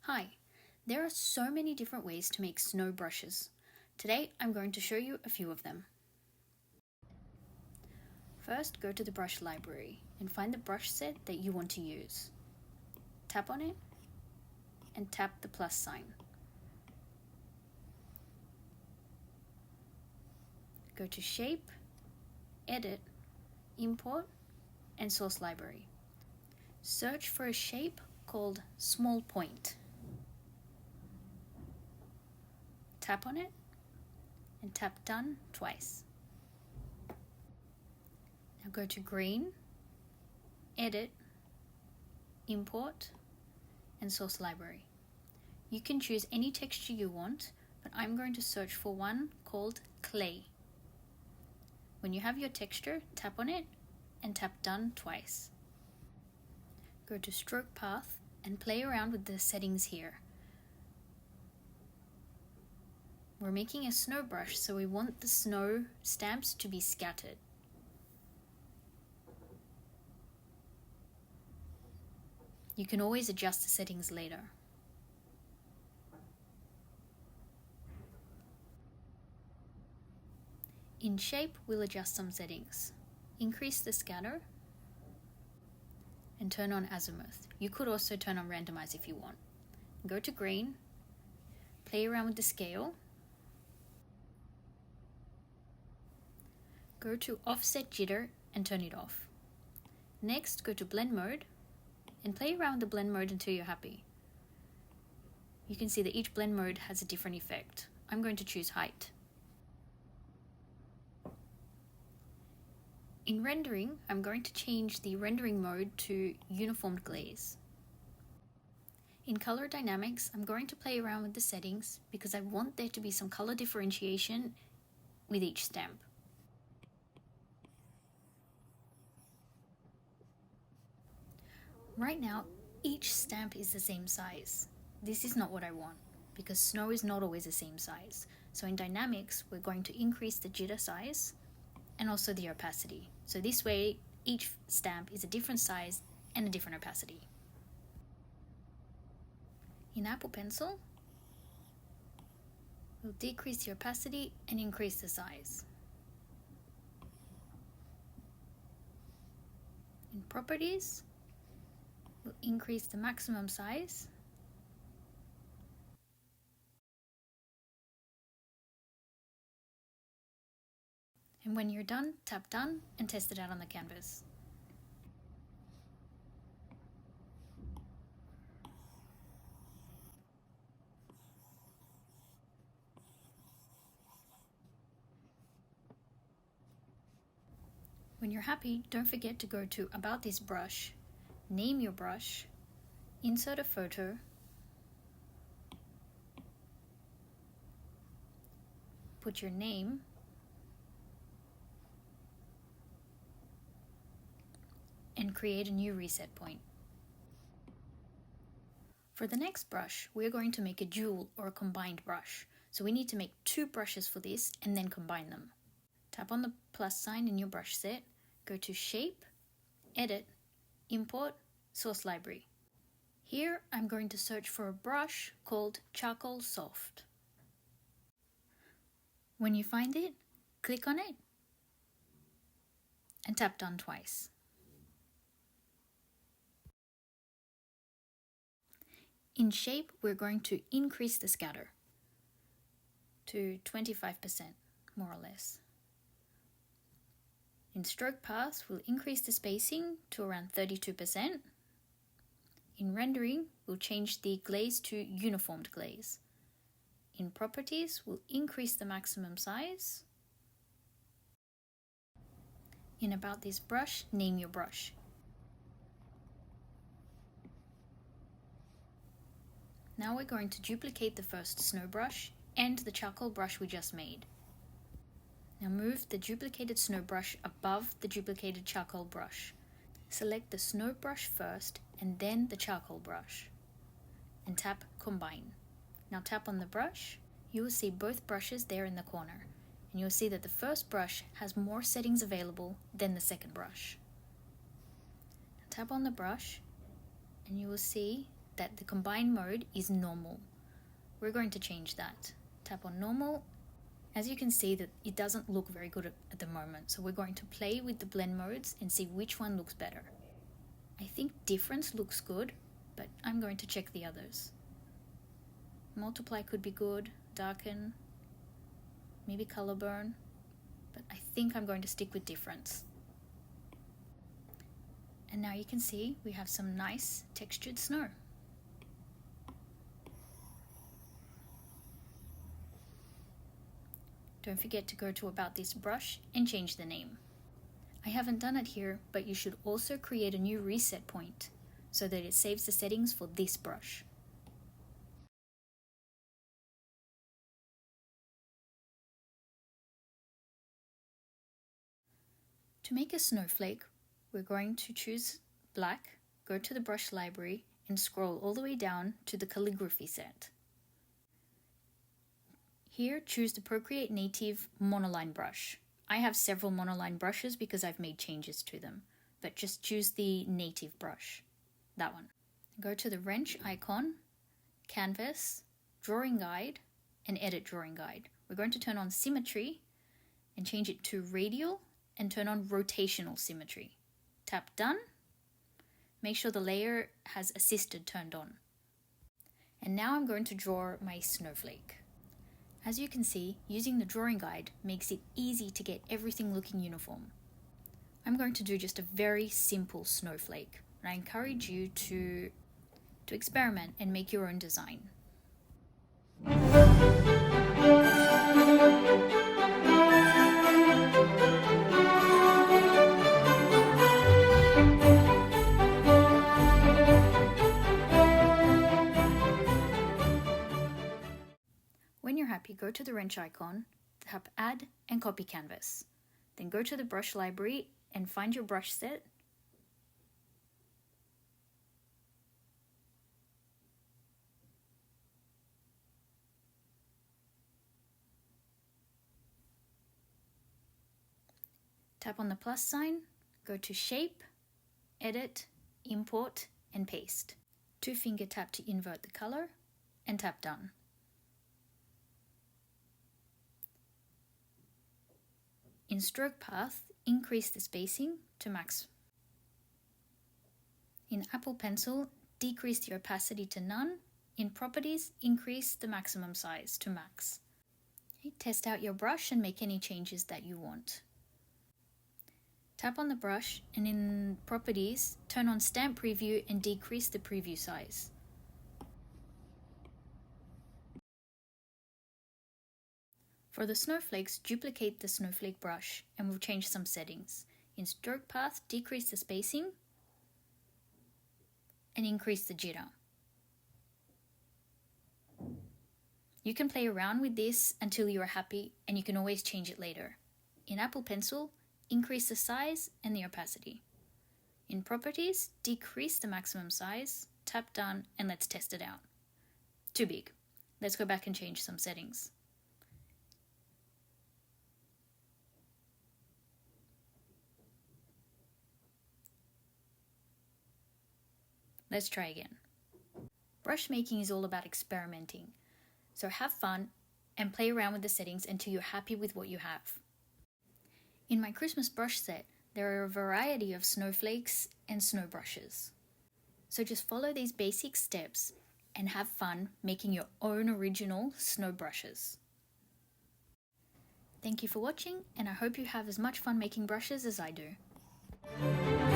Hi, there are so many different ways to make snow brushes. Today I'm going to show you a few of them. First, go to the brush library and find the brush set that you want to use. Tap on it and tap the plus sign. Go to Shape, Edit, Import, and Source Library. Search for a shape called Small Point. Tap on it and tap Done twice. Now go to Green, Edit, Import, and Source Library. You can choose any texture you want, but I'm going to search for one called Clay. When you have your texture, tap on it and tap Done twice. Go to Stroke Path and play around with the settings here. We're making a snow brush, so we want the snow stamps to be scattered. You can always adjust the settings later. In Shape, we'll adjust some settings. Increase the scatter and turn on azimuth. You could also turn on randomize if you want. Go to Green, play around with the scale. Go to Offset Jitter and turn it off. Next, go to Blend Mode and play around with the blend mode until you're happy. You can see that each blend mode has a different effect. I'm going to choose Height. In rendering, I'm going to change the rendering mode to Uniformed Glaze. In Color Dynamics, I'm going to play around with the settings because I want there to be some color differentiation with each stamp. Right now, each stamp is the same size. This is not what I want because snow is not always the same size. So in Dynamics, we're going to increase the jitter size and also the opacity. So this way, each stamp is a different size and a different opacity. In Apple Pencil, we'll decrease the opacity and increase the size. In Properties, we'll increase the maximum size and when you're done, tap Done and test it out on the canvas. When you're happy, don't forget to go to About This Brush, name your brush, insert a photo, put your name, and create a new reset point. For the next brush, we're going to make a dual or a combined brush. So we need to make two brushes for this and then combine them. Tap on the plus sign in your brush set, go to Shape, Edit, Import, Source Library. Here I'm going to search for a brush called Charcoal Soft. When you find it, click on it and tap Done twice. In Shape, we're going to increase the scatter to 25%, more or less. In Stroke Path, we'll increase the spacing to around 32%. In Rendering, we'll change the glaze to Uniformed Glaze. In Properties, we'll increase the maximum size. In About This Brush, name your brush. Now we're going to duplicate the first snow brush and the charcoal brush we just made. Now move the duplicated snow brush above the duplicated charcoal brush. Select the snow brush first and then the charcoal brush. And tap Combine. Now tap on the brush. You will see both brushes there in the corner. And you'll see that the first brush has more settings available than the second brush. Now tap on the brush and you will see that the combined mode is normal. We're going to change that. Tap on normal. As you can see that it doesn't look very good at the moment, so we're going to play with the blend modes and see which one looks better. I think difference looks good, but I'm going to check the others. Multiply could be good, darken, maybe color burn, but I think I'm going to stick with difference. And now you can see we have some nice textured snow. Don't forget to go to About This Brush and change the name. I haven't done it here, but you should also create a new reset point so that it saves the settings for this brush. To make a snowflake, we're going to choose black, go to the brush library and scroll all the way down to the calligraphy set. Here, choose the Procreate native monoline brush. I have several monoline brushes because I've made changes to them, but just choose the native brush, that one. Go to the wrench icon, canvas, drawing guide, and edit drawing guide. We're going to turn on symmetry and change it to radial and turn on rotational symmetry. Tap done. Make sure the layer has assisted turned on. And now I'm going to draw my snowflake. As you can see, using the drawing guide makes it easy to get everything looking uniform. I'm going to do just a very simple snowflake, and I encourage you to experiment and make your own design. When you're happy, go to the wrench icon, tap Add and copy canvas. Then go to the brush library and find your brush set. Tap on the plus sign, go to Shape, Edit, Import, and Paste. 2-finger tap to invert the color, and tap Done. In stroke path, increase the spacing to max. In Apple Pencil, decrease the opacity to none. In Properties, increase the maximum size to max. Okay, test out your brush and make any changes that you want. Tap on the brush and in Properties, turn on Stamp Preview and decrease the preview size. For the snowflakes, duplicate the snowflake brush and we'll change some settings. In stroke path, decrease the spacing and increase the jitter. You can play around with this until you are happy and you can always change it later. In Apple Pencil, increase the size and the opacity. In Properties, decrease the maximum size, tap Done, and let's test it out. Too big. Let's go back and change some settings. Let's try again. Brush making is all about experimenting, so have fun and play around with the settings until you're happy with what you have. In my Christmas brush set, there are a variety of snowflakes and snow brushes. So just follow these basic steps and have fun making your own original snow brushes. Thank you for watching, and I hope you have as much fun making brushes as I do.